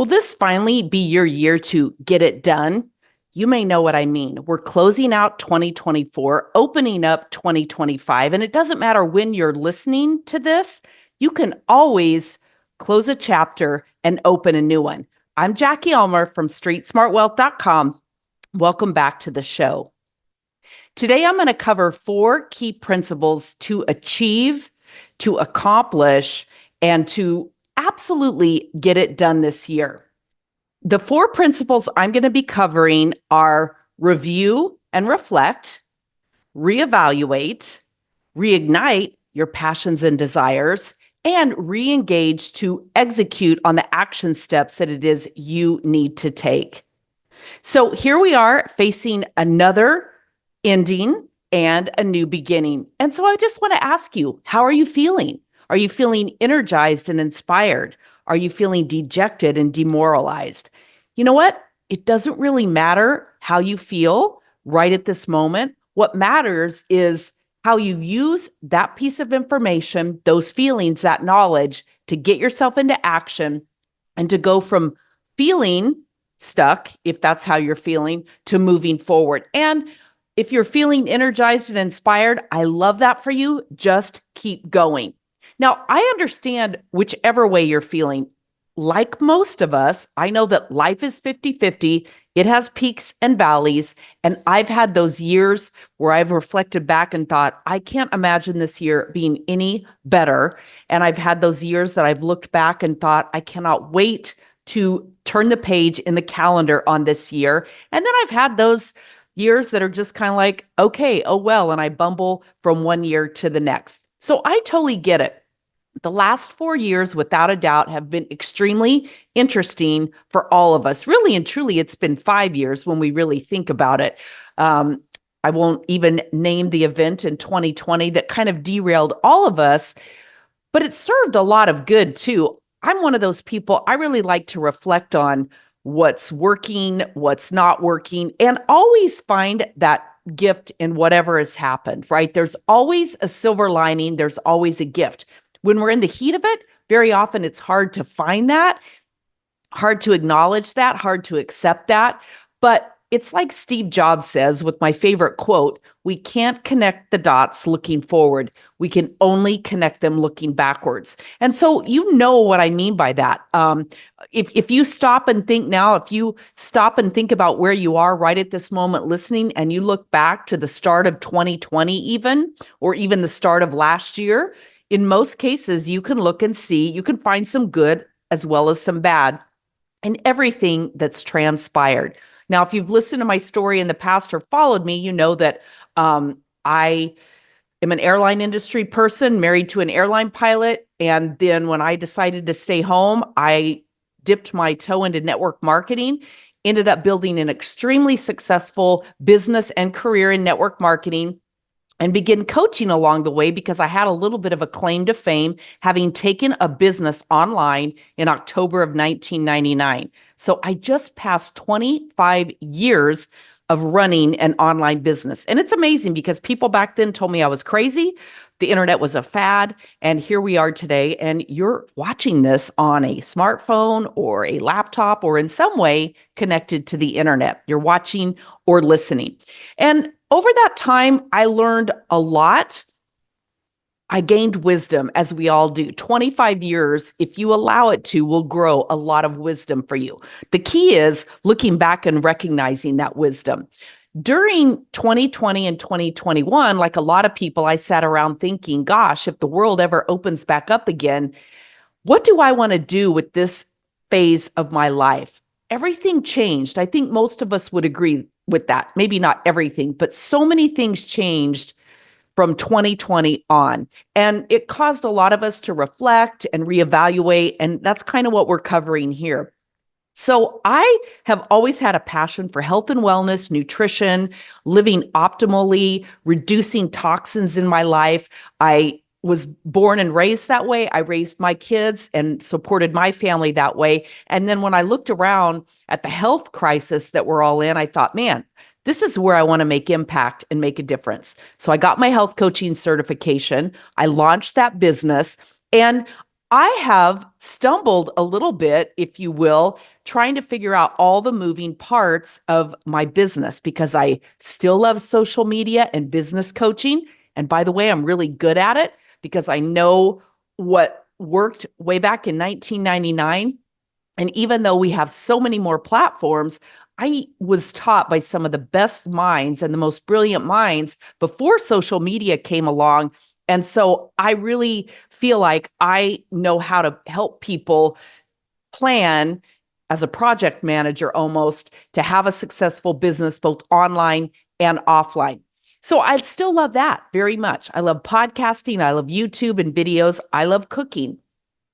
Will this finally be your year to get it done? You may know what I mean. We're closing out 2024, opening up 2025, and it doesn't matter when you're listening to this, you can always close a chapter and open a new one. I'm Jackie Elmer from StreetSmartWealth.com. Welcome back to the show. Today, I'm going to cover 4 key principles to achieve, to accomplish, and to absolutely get it done this year. The 4 principles I'm going to be covering are review and reflect, reevaluate, reignite your passions and desires, and re-engage to execute on the action steps that it is you need to take. So here we are facing another ending and a new beginning. And so I just want to ask you, how are you feeling? Are you feeling energized and inspired? Are you feeling dejected and demoralized? You know what? It doesn't really matter how you feel right at this moment. What matters is how you use that piece of information, those feelings, that knowledge to get yourself into action and to go from feeling stuck, if that's how you're feeling, to moving forward. And if you're feeling energized and inspired, I love that for you. Just keep going. Now, I understand whichever way you're feeling. Like most of us, I know that life is 50-50. It has peaks and valleys. And I've had those years where I've reflected back and thought, I can't imagine this year being any better. And I've had those years that I've looked back and thought, I cannot wait to turn the page in the calendar on this year. And then I've had those years that are just kind of like, okay, oh well, and I bumble from one year to the next. So I totally get it. The last 4 years, without a doubt, have been extremely interesting for all of us. Really and truly, it's been 5 years when we really think about it. I won't even name the event in 2020 that kind of derailed all of us, but it served a lot of good too. I'm one of those people, I really like to reflect on what's working, what's not working, and always find that gift in whatever has happened, right? There's always a silver lining. There's always a gift. When we're in the heat of it, very often it's hard to find that, hard to acknowledge that, hard to accept that. But it's like Steve Jobs says with my favorite quote, we can't connect the dots looking forward. We can only connect them looking backwards. And so you know what I mean by that. If you stop and think now, if you stop and think about where you are right at this moment listening, and you look back to the start of 2020 even, or even the start of last year, in most cases, you can look and see, you can find some good as well as some bad in everything that's transpired. Now, if you've listened to my story in the past or followed me, you know that I am an airline industry person, married to an airline pilot. And then when I decided to stay home, I dipped my toe into network marketing, ended up building an extremely successful business and career in network marketing, and begin coaching along the way because I had a little bit of a claim to fame, having taken a business online in October of 1999. So I just passed 25 years of running an online business. And it's amazing because people back then told me I was crazy. The internet was a fad. And here we are today. And you're watching this on a smartphone or a laptop or in some way connected to the internet. You're watching or listening. And over that time, I learned a lot. I gained wisdom, as we all do. 25 years, if you allow it to, will grow a lot of wisdom for you. The key is looking back and recognizing that wisdom. During 2020 and 2021, like a lot of people, I sat around thinking, gosh, if the world ever opens back up again, what do I want to do with this phase of my life? Everything changed. I think most of us would agree with that. Maybe not everything, but so many things changed from 2020 on. And it caused a lot of us to reflect and reevaluate. And that's kind of what we're covering here. So I have always had a passion for health and wellness, nutrition, living optimally, reducing toxins in my life. I was born and raised that way. I raised my kids and supported my family that way. And then when I looked around at the health crisis that we're all in, I thought, man, this is where I want to make impact and make a difference. So I got my health coaching certification. I launched that business. And I have stumbled a little bit, if you will, trying to figure out all the moving parts of my business because I still love social media and business coaching. And by the way, I'm really good at it because I know what worked way back in 1999. And even though we have so many more platforms, I was taught by some of the best minds and the most brilliant minds before social media came along. And so I really feel like I know how to help people plan as a project manager almost to have a successful business, both online and offline. So I still love that very much. I love podcasting. I love YouTube and videos. I love cooking.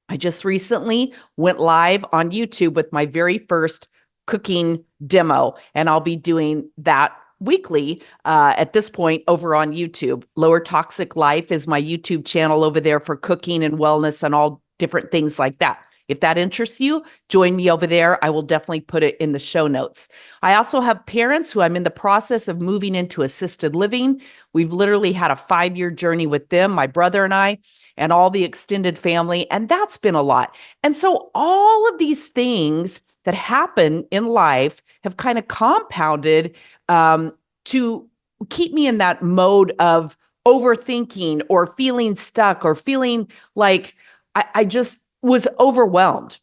I just recently went live on YouTube with my very first cooking demo, and I'll be doing that weekly at this point over on YouTube. Lower Toxic Life is my YouTube channel over there for cooking and wellness and all different things like that. If that interests you, join me over there. I will definitely put it in the show notes. I also have parents who I'm in the process of moving into assisted living. We've literally had a 5-year journey with them, my brother and I, and all the extended family. And that's been a lot. And so all of these things that happen in life have kind of compounded to keep me in that mode of overthinking or feeling stuck or feeling like I just was overwhelmed,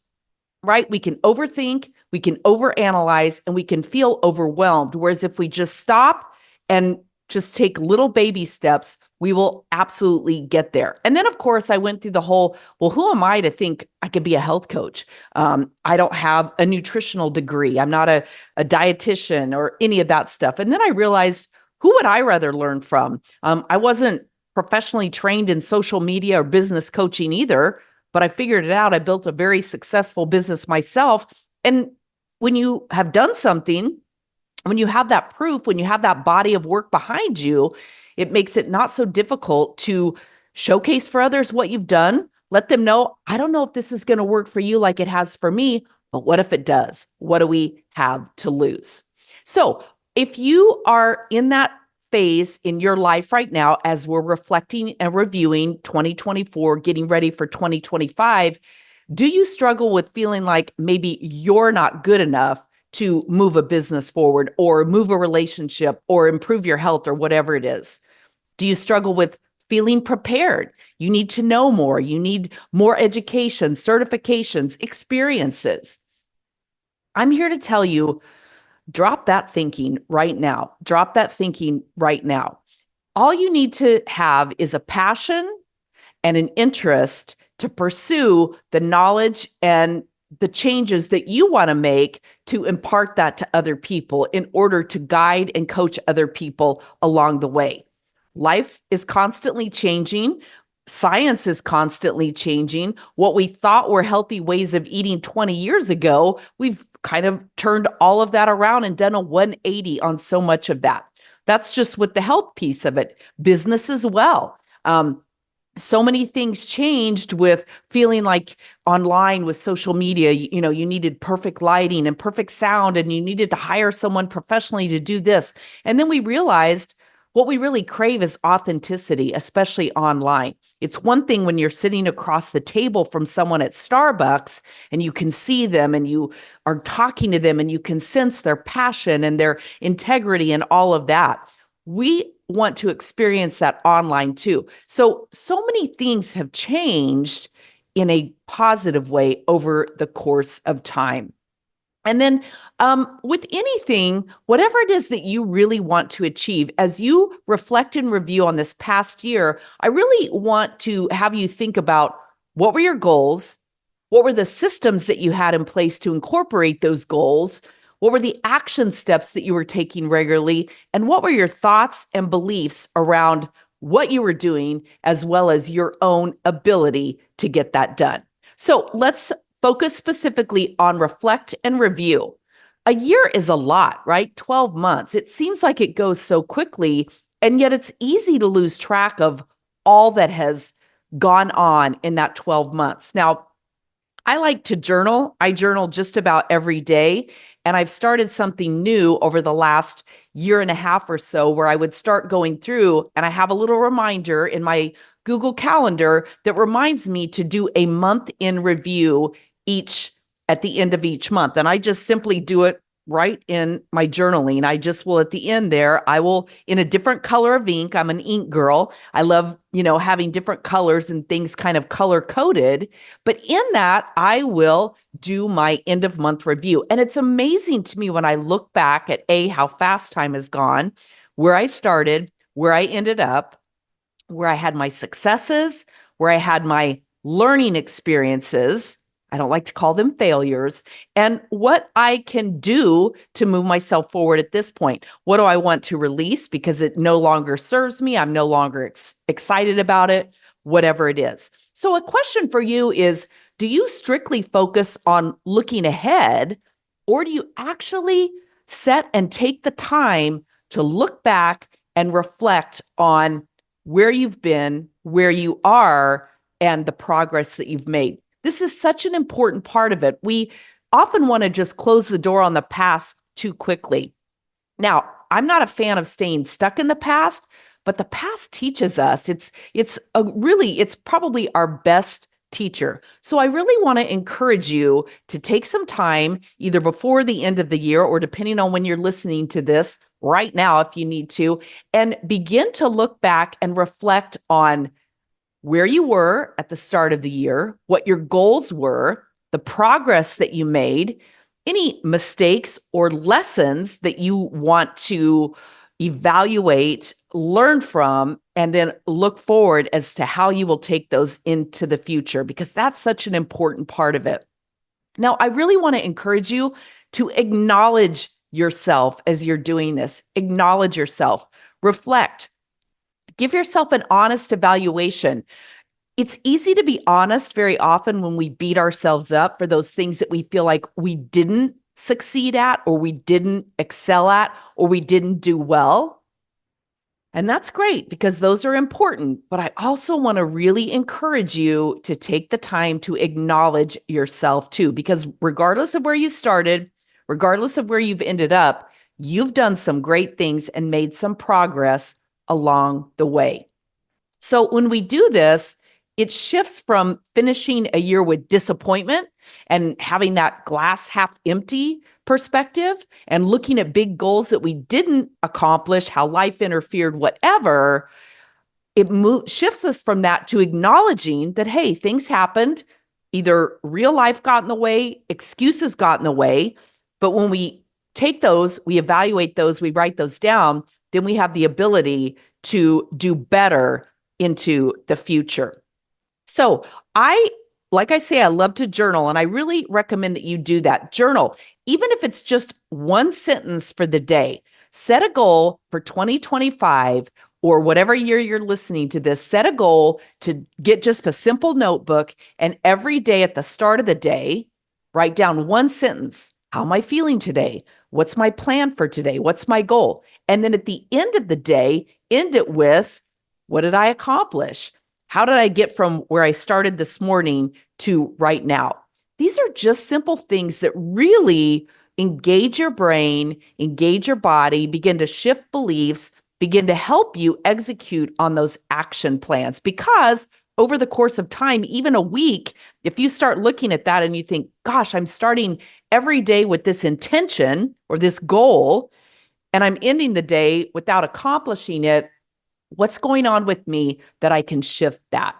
right? We can overthink, we can overanalyze, and we can feel overwhelmed. Whereas if we just stop and just take little baby steps, we will absolutely get there. And then, of course, I went through the whole, well, who am I to think I could be a health coach? I don't have a nutritional degree. I'm not a dietitian or any of that stuff. And then I realized, who would I rather learn from? I wasn't professionally trained in social media or business coaching either, but I figured it out. I built a very successful business myself. And when you have done something, when you have that proof, when you have that body of work behind you, it makes it not so difficult to showcase for others what you've done. Let them know, I don't know if this is going to work for you like it has for me, but what if it does? What do we have to lose? So if you are in that phase in your life right now, as we're reflecting and reviewing 2024, getting ready for 2025, do you struggle with feeling like maybe you're not good enough to move a business forward or move a relationship or improve your health or whatever it is? Do you struggle with feeling prepared? You need to know more. You need more education, certifications, experiences. I'm here to tell you, drop that thinking right now. Drop that thinking right now. All you need to have is a passion and an interest to pursue the knowledge and the changes that you want to make to impart that to other people in order to guide and coach other people along the way. Life is constantly changing. Science is constantly changing. What we thought were healthy ways of eating 20 years ago, we've kind of turned all of that around and done a 180 on so much of that. That's just with the health piece of it. Business as well. So many things changed with feeling like online with social media, you needed perfect lighting and perfect sound, and you needed to hire someone professionally to do this. And then we realized what we really crave is authenticity, especially online. It's one thing when you're sitting across the table from someone at Starbucks and you can see them and you are talking to them and you can sense their passion and their integrity and all of that. We want to experience that online too. So many things have changed in a positive way over the course of time. And then with anything, whatever it is that you really want to achieve, as you reflect and review on this past year, I really want to have you think about what were your goals? What were the systems that you had in place to incorporate those goals? What were the action steps that you were taking regularly? And what were your thoughts and beliefs around what you were doing, as well as your own ability to get that done? So let's focus specifically on reflect and review. A year is a lot, right? 12 months. It seems like it goes so quickly, and yet it's easy to lose track of all that has gone on in that 12 months. Now, I like to journal. I journal just about every day. And I've started something new over the last year and a half or so where I would start going through and I have a little reminder in my Google Calendar that reminds me to do a month in review each at the end of each month. And I just simply do it right in my journaling. I just will at the end there, I will in a different color of ink. I'm an ink girl. I love, having different colors and things kind of color coded. But in that, I will do my end of month review. And it's amazing to me when I look back at how fast time has gone, where I started, where I ended up, where I had my successes, where I had my learning experiences. I don't like to call them failures, and what I can do to move myself forward at this point. What do I want to release because it no longer serves me? I'm no longer excited about it, whatever it is. So a question for you is, do you strictly focus on looking ahead, or do you actually set and take the time to look back and reflect on where you've been, where you are, and the progress that you've made? This is such an important part of it. We often want to just close the door on the past too quickly. Now, I'm not a fan of staying stuck in the past, but the past teaches us. It's probably our best teacher. So I really want to encourage you to take some time, either before the end of the year or depending on when you're listening to this right now, if you need to, and begin to look back and reflect on where you were at the start of the year, what your goals were, the progress that you made, any mistakes or lessons that you want to evaluate, learn from, and then look forward as to how you will take those into the future, because that's such an important part of it. Now, I really want to encourage you to acknowledge yourself as you're doing this. Acknowledge yourself, reflect. Give yourself an honest evaluation. It's easy to be honest very often when we beat ourselves up for those things that we feel like we didn't succeed at, or we didn't excel at, or we didn't do well. And that's great because those are important. But I also want to really encourage you to take the time to acknowledge yourself too, because regardless of where you started, regardless of where you've ended up, you've done some great things and made some progress along the way. So when we do this, it shifts from finishing a year with disappointment and having that glass half empty perspective and looking at big goals that we didn't accomplish, how life interfered, whatever. It shifts us from that to acknowledging that, hey, things happened. Either real life got in the way, excuses got in the way. But when we take those, we evaluate those, we write those down, then we have the ability to do better into the future. So like I say, I love to journal, and I really recommend that you do that. Journal, even if it's just one sentence for the day. Set a goal for 2025 or whatever year you're listening to this. Set a goal to get just a simple notebook, and every day at the start of the day, write down one sentence. How am I feeling today? What's my plan for today? What's my goal? And then at the end of the day, end it with, what did I accomplish? How did I get from where I started this morning to right now? These are just simple things that really engage your brain, engage your body, begin to shift beliefs, begin to help you execute on those action plans. Because over the course of time, even a week, if you start looking at that and you think, gosh, I'm starting every day with this intention or this goal, and I'm ending the day without accomplishing it, what's going on with me that I can shift that?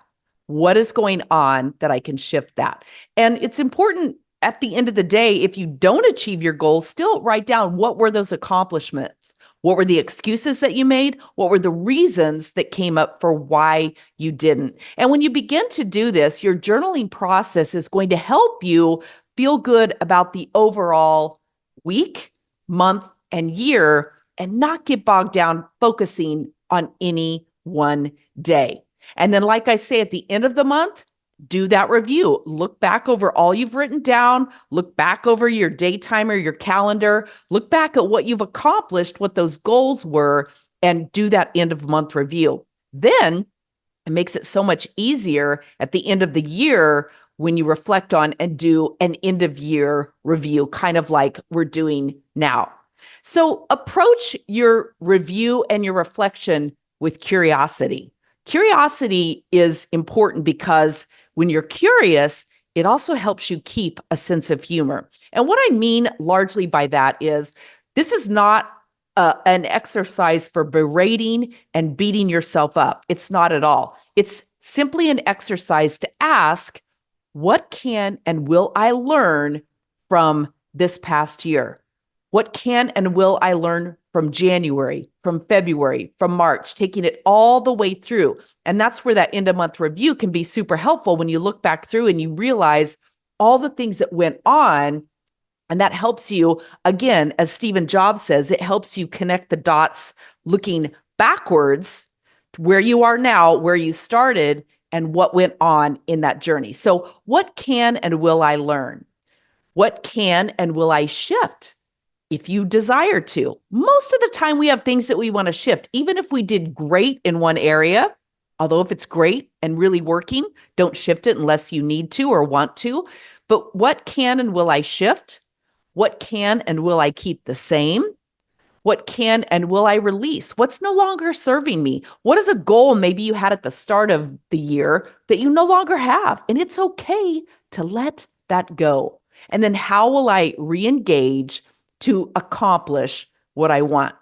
What is going on that I can shift that? And it's important at the end of the day, if you don't achieve your goals, still write down what were those accomplishments? What were the excuses that you made? What were the reasons that came up for why you didn't? And when you begin to do this, your journaling process is going to help you feel good about the overall week, month, and year, and not get bogged down focusing on any one day. And then, like I say, at the end of the month, do that review. Look back over all you've written down. Look back over your day timer, your calendar. Look back at what you've accomplished, what those goals were, and do that end of month review. Then it makes it so much easier at the end of the year when you reflect on and do an end of year review, kind of like we're doing now. So approach your review and your reflection with curiosity. Curiosity is important because when you're curious, it also helps you keep a sense of humor. And what I mean largely by that is this is not an exercise for berating and beating yourself up. It's not at all. It's simply an exercise to ask, what can and will I learn from this past year? What can and will I learn from January, from February, from March, taking it all the way through? And that's where that end of month review can be super helpful when you look back through and you realize all the things that went on. And that helps you, again, as Stephen Jobs says, it helps you connect the dots looking backwards to where you are now, where you started, and what went on in that journey. So, what can and will I learn? What can and will I shift if you desire to? Most of the time, we have things that we want to shift. Even if we did great in one area, although if it's great and really working, don't shift it unless you need to or want to. But what can and will I shift? What can and will I keep the same? What can and will I release? What's no longer serving me? What is a goal maybe you had at the start of the year that you no longer have? And it's okay to let that go. And then how will I re-engage to accomplish what I want?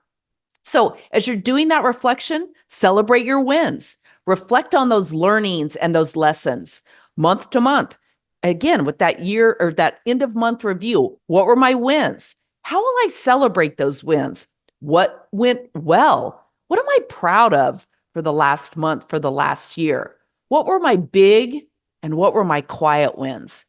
So as you're doing that reflection, celebrate your wins. Reflect on those learnings and those lessons month to month. Again, with that year or that end of month review, what were my wins? How will I celebrate those wins? What went well? What am I proud of for the last month, for the last year? What were my big and what were my quiet wins?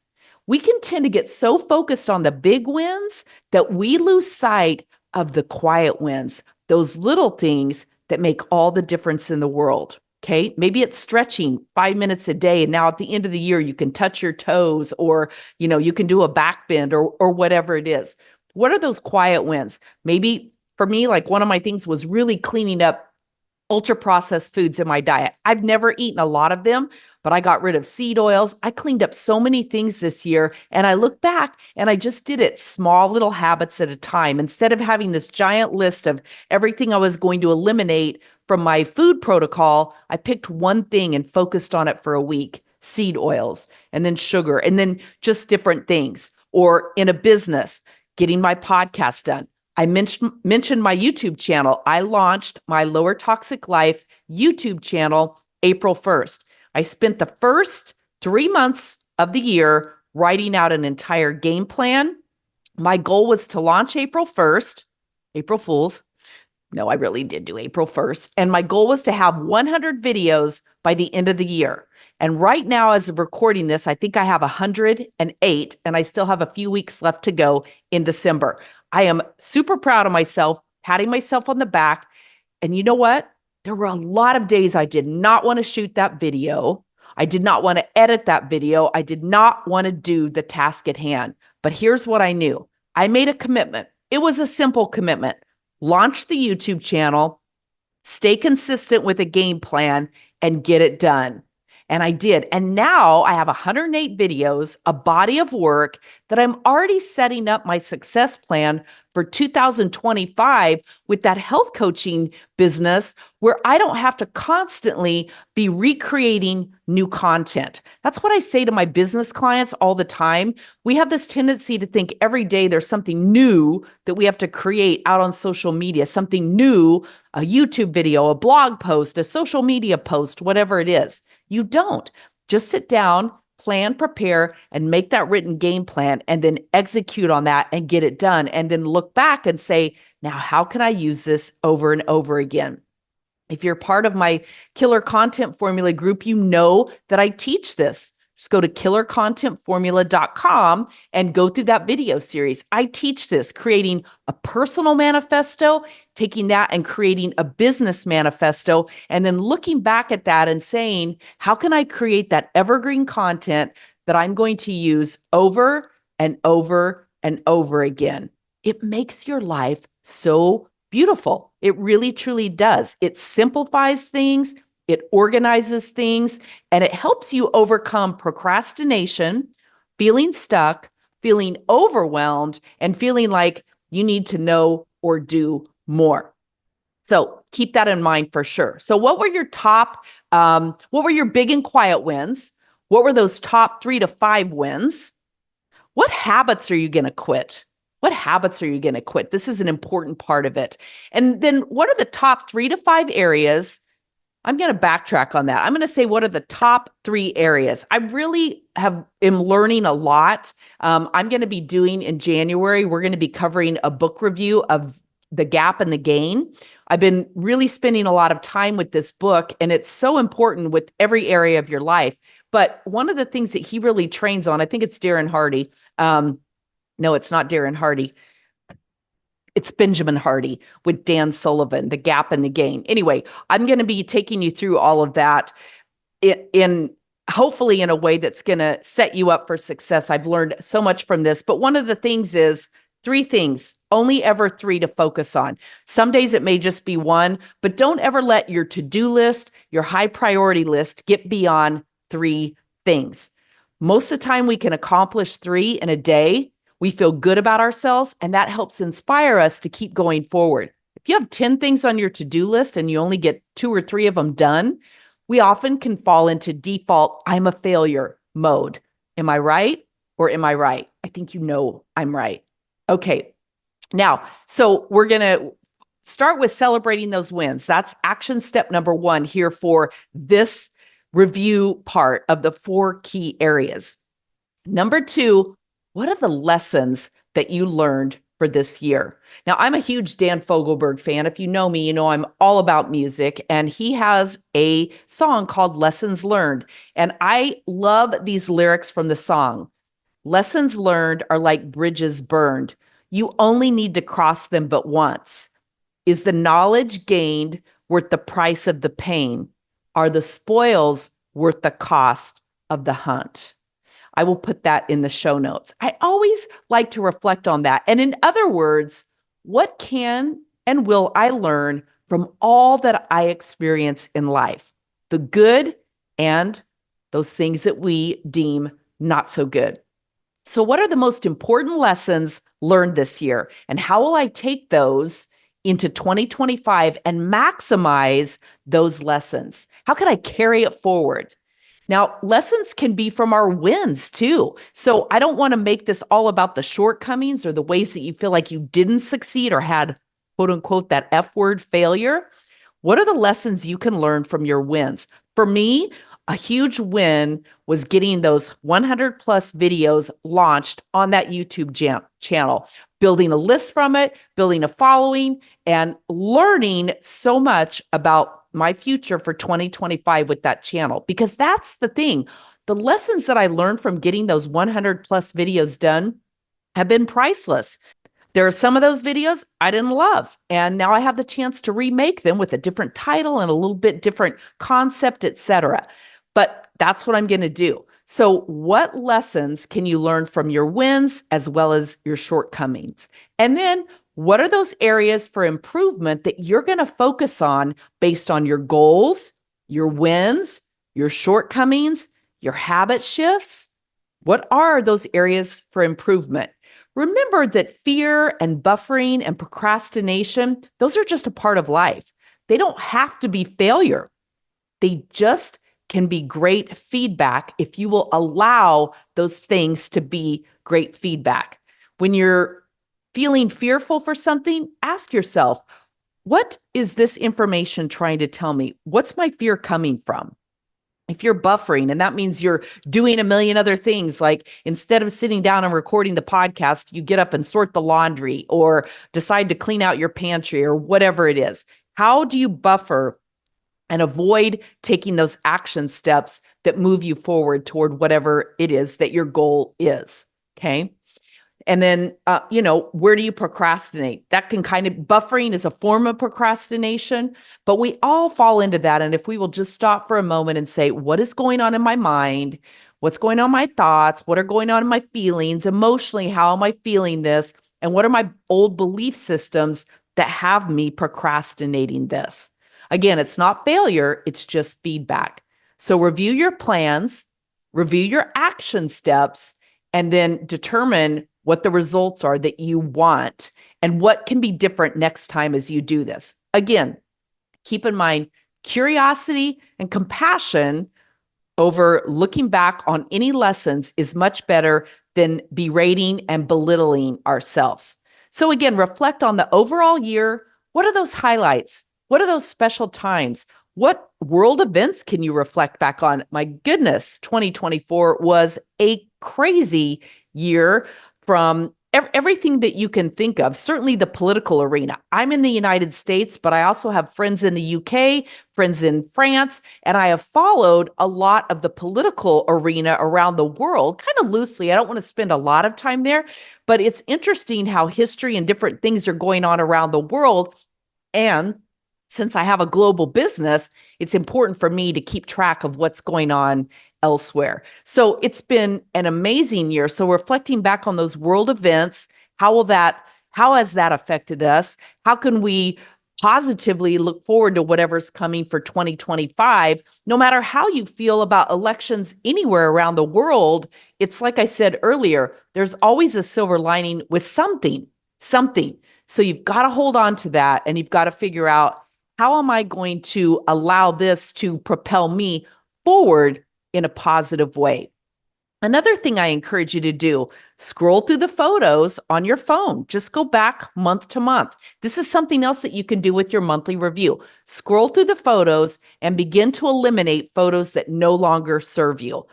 We can tend to get so focused on the big wins that we lose sight of the quiet wins, those little things that make all the difference in the world. Okay, maybe it's stretching 5 minutes a day. And now at the end of the year, you can touch your toes or, you can do a back bend or whatever it is. What are those quiet wins? Maybe for me, like one of my things was really cleaning up ultra processed foods in my diet. I've never eaten a lot of them, but I got rid of seed oils. I cleaned up so many things this year. And I look back and I just did it small little habits at a time. Instead of having this giant list of everything I was going to eliminate from my food protocol, I picked one thing and focused on it for a week: seed oils, and then sugar, and then just different things. Or in a business, getting my podcast done. I mentioned my YouTube channel. I launched my Lower Toxic Life YouTube channel April 1st. I spent the first 3 months of the year writing out an entire game plan. My goal was to launch April 1st, April Fools. No, I really did do April 1st. And my goal was to have 100 videos by the end of the year. And right now, as of recording this, I think I have 108, and I still have a few weeks left to go in December. I am super proud of myself, patting myself on the back. And you know what? There were a lot of days I did not want to shoot that video. I did not want to edit that video. I did not want to do the task at hand. But here's what I knew. I made a commitment. It was a simple commitment. Launch the YouTube channel, stay consistent with a game plan, and get it done. And I did. And now I have 108 videos, a body of work that I'm already setting up my success plan for 2025 with that health coaching business where I don't have to constantly be recreating new content. That's what I say to my business clients all the time. We have this tendency to think every day there's something new that we have to create out on social media, something new, a YouTube video, a blog post, a social media post, whatever it is. You don't. Just sit down, plan, prepare, and make that written game plan, and then execute on that and get it done. And then look back and say, now, how can I use this over and over again? If you're part of my Killer Content Formula group, you know that I teach this. Just go to killercontentformula.com and go through that video series. I teach this, creating a personal manifesto, taking that and creating a business manifesto, and then looking back at that and saying, how can I create that evergreen content that I'm going to use over and over and over again? It makes your life so beautiful. It really, truly does. It simplifies things. It organizes things, and it helps you overcome procrastination, feeling stuck, feeling overwhelmed, and feeling like you need to know or do more. So keep that in mind for sure. So what were your what were your big and quiet wins? What were those top 3 to 5 wins? What habits are you going to quit? What habits are you going to quit? This is an important part of it. And then what are the top 3 to 5 areas? I'm going to backtrack on that. I'm going to say, what are the top 3 areas? I really am learning a lot. I'm going to be doing in January, we're going to be covering a book review of The Gap and the Gain. I've been really spending a lot of time with this book, and it's so important with every area of your life. But one of the things that he really trains on, I think it's Darren Hardy. No, it's not Darren Hardy. It's Benjamin Hardy with Dan Sullivan, The Gap and the Gain. Anyway, I'm going to be taking you through all of that in hopefully in a way that's going to set you up for success. I've learned so much from this, but one of the things is 3 things, only ever 3 to focus on. Some days it may just be 1, but don't ever let your to-do list, your high priority list get beyond 3 things. Most of the time we can accomplish 3 in a day. We feel good about ourselves, and that helps inspire us to keep going forward. If you have 10 things on your to-do list and you only get 2 or 3 of them done, we often can fall into default, I'm a failure mode. Am I right or am I right? I think you know I'm right. Okay. Now, so we're going to start with celebrating those wins. That's action step number 1 here for this review part of the 4 key areas. Number 2, what are the lessons that you learned for this year? Now, I'm a huge Dan Fogelberg fan. If you know me, you know I'm all about music, and he has a song called Lessons Learned. And I love these lyrics from the song. Lessons learned are like bridges burned. You only need to cross them but once. Is the knowledge gained worth the price of the pain? Are the spoils worth the cost of the hunt? I will put that in the show notes. I always like to reflect on that. And in other words, what can and will I learn from all that I experience in life? The good and those things that we deem not so good. So what are the most important lessons learned this year? And how will I take those into 2025 and maximize those lessons? How can I carry it forward? Now, lessons can be from our wins too. So I don't want to make this all about the shortcomings or the ways that you feel like you didn't succeed or had, quote unquote, that F word failure. What are the lessons you can learn from your wins? For me, a huge win was getting those 100 plus videos launched on that YouTube channel, building a list from it, building a following, and learning so much about my future for 2025 with that channel. Because that's the thing. The lessons that I learned from getting those 100 plus videos done have been priceless. There are some of those videos I didn't love, and now I have the chance to remake them with a different title and a little bit different concept, etc. But that's what I'm going to do. So what lessons can you learn from your wins as well as your shortcomings? And then what are those areas for improvement that you're going to focus on based on your goals, your wins, your shortcomings, your habit shifts? What are those areas for improvement? Remember that fear and buffering and procrastination, those are just a part of life. They don't have to be failure. They just can be great feedback if you will allow those things to be great feedback. When you're feeling fearful for something, ask yourself, what is this information trying to tell me? What's my fear coming from? If you're buffering, and that means you're doing a million other things, like instead of sitting down and recording the podcast, you get up and sort the laundry or decide to clean out your pantry or whatever it is. How do you buffer and avoid taking those action steps that move you forward toward whatever it is that your goal is? Okay. And then, where do you procrastinate? That can kind of, buffering is a form of procrastination, but we all fall into that. And if we will just stop for a moment and say, what is going on in my mind? What's going on in my thoughts? What are going on in my feelings? Emotionally, how am I feeling this? And what are my old belief systems that have me procrastinating this? Again, it's not failure, it's just feedback. So review your plans, review your action steps, and then determine what the results are that you want and what can be different next time as you do this. Again, keep in mind, curiosity and compassion over looking back on any lessons is much better than berating and belittling ourselves. So again, reflect on the overall year. What are those highlights? What are those special times? What world events can you reflect back on? My goodness, 2024 was a crazy year from everything that you can think of, certainly the political arena. I'm in the United States, but I also have friends in the UK, friends in France, and I have followed a lot of the political arena around the world, kind of loosely. I don't want to spend a lot of time there, but it's interesting how history and different things are going on around the world. And since I have a global business, it's important for me to keep track of what's going on elsewhere. So it's been an amazing year. So reflecting back on those world events, how has that affected us? How can we positively look forward to whatever's coming for 2025? No matter how you feel about elections anywhere around the world, it's like I said earlier, there's always a silver lining with something. So you've got to hold on to that, and you've got to figure out, how am I going to allow this to propel me forward in a positive way? Another thing I encourage you to do, scroll through the photos on your phone. Just go back month to month. This is something else that you can do with your monthly review. Scroll through the photos and begin to eliminate photos that no longer serve you.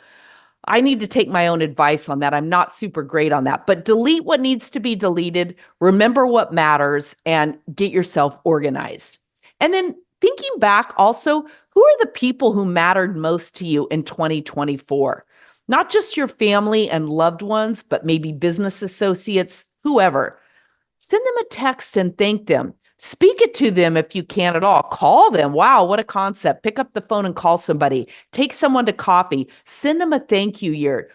I need to take my own advice on that. I'm not super great on that, but delete what needs to be deleted, remember what matters, and get yourself organized. And then thinking back also, who are the people who mattered most to you in 2024? Not just your family and loved ones, but maybe business associates, whoever. Send them a text and thank them. Speak it to them if you can at all. Call them. Wow, what a concept. Pick up the phone and call somebody. Take someone to coffee. Send them a thank you year.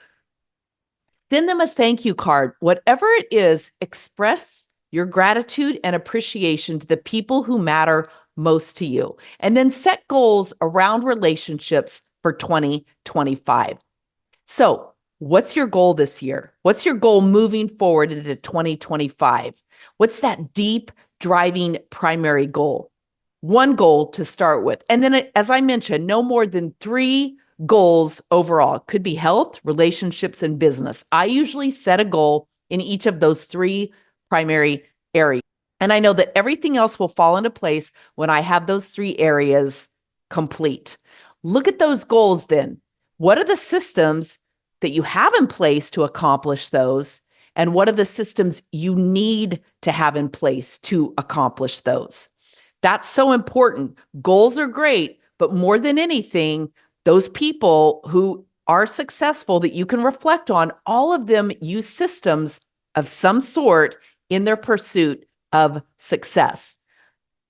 Send them a thank you card. Whatever it is, express your gratitude and appreciation to the people who matter most to you. And then set goals around relationships for 2025. So, what's your goal this year? What's your goal moving forward into 2025? What's that deep, driving primary goal? One goal to start with. And then, as I mentioned, no more than 3 goals overall. It could be health, relationships, and business. I usually set a goal in each of those 3 primary areas. And I know that everything else will fall into place when I have those 3 areas complete. Look at those goals then. What are the systems that you have in place to accomplish those? And what are the systems you need to have in place to accomplish those? That's so important. Goals are great, but more than anything, those people who are successful that you can reflect on, all of them use systems of some sort in their pursuit of success.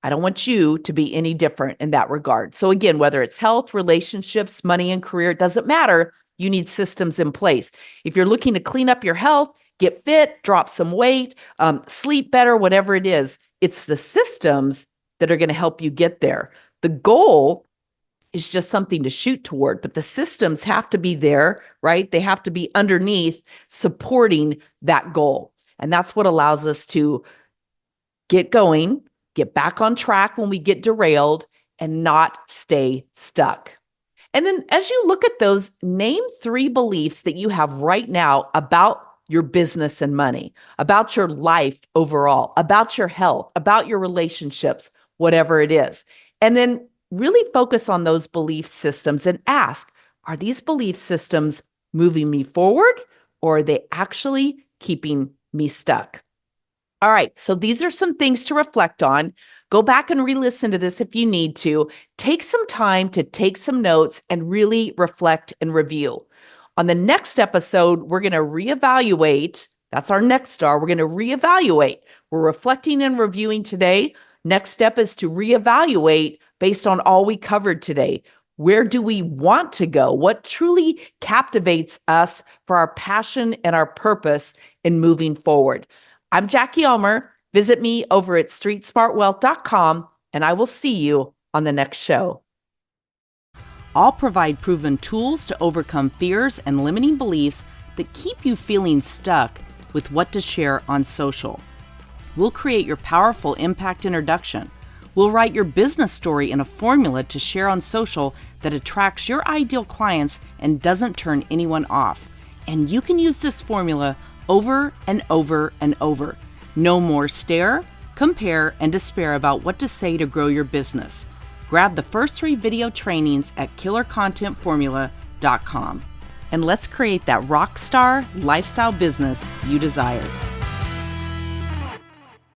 I don't want you to be any different in that regard. So again, whether it's health, relationships, money, and career, it doesn't matter. You need systems in place. If you're looking to clean up your health, get fit, drop some weight, sleep better, whatever it is, it's the systems that are going to help you get there. The goal is just something to shoot toward, but the systems have to be there, right? They have to be underneath supporting that goal. And that's what allows us to get going, get back on track when we get derailed, and not stay stuck. And then as you look at those, name 3 beliefs that you have right now about your business and money, about your life overall, about your health, about your relationships, whatever it is. And then really focus on those belief systems and ask, are these belief systems moving me forward, or are they actually keeping me stuck? All right, so these are some things to reflect on. Go back and re-listen to this if you need to. Take some time to take some notes and really reflect and review. On the next episode, we're going to reevaluate. That's our next star. We're going to reevaluate. We're reflecting and reviewing today. Next step is to reevaluate based on all we covered today. Where do we want to go? What truly captivates us for our passion and our purpose in moving forward? I'm Jackie Ulmer. Visit me over at streetsmartwealth.com, and I will see you on the next show. I'll provide proven tools to overcome fears and limiting beliefs that keep you feeling stuck with what to share on social. We'll create your powerful impact introduction. We'll write your business story in a formula to share on social that attracts your ideal clients and doesn't turn anyone off. And you can use this formula over and over and over. No more stare, compare, and despair about what to say to grow your business. Grab the first 3 video trainings at killercontentformula.com. And let's create that rock star lifestyle business you desire.